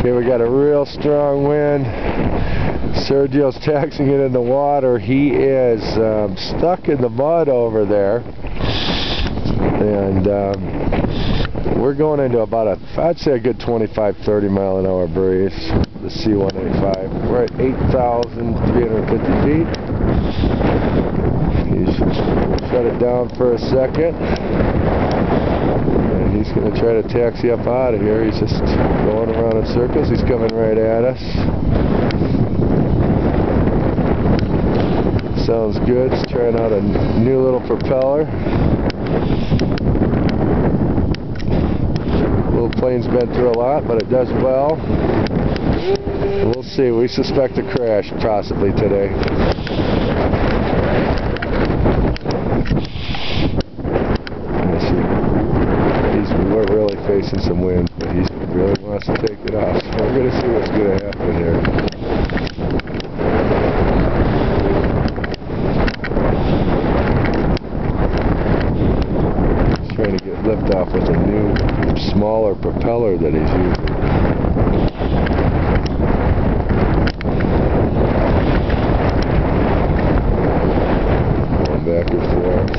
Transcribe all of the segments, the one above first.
Okay, we got a real strong wind. Sergio's taxiing it in the water. He is stuck in the mud over there. And we're going into about I'd say a good 25-30 mile an hour breeze. The C-185. We're at 8,350 feet. He's shut it down for a second. And he's going to try to taxi up out of here. He's just going around in circles. He's coming right at us. Sounds good. He's trying out a new little propeller. Little plane's been through a lot, but it does well. We'll see. We suspect a crash possibly today. We're really facing some wind, but he really wants to take it off. So we're going to see what's going to happen here. He's trying to get lift off with a new, smaller propeller that he's using. Going back and forth.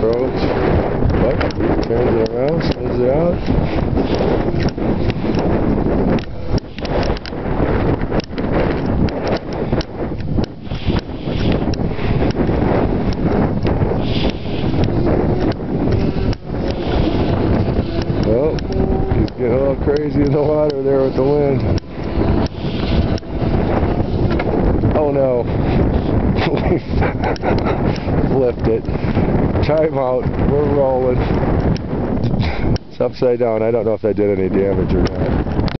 Approach. Oh, he turns it around, spins it out. Well, he's getting a little crazy in the water there with the wind. Oh no. Flipped it. Time out. We're rolling. It's upside down. I don't know if that did any damage or not.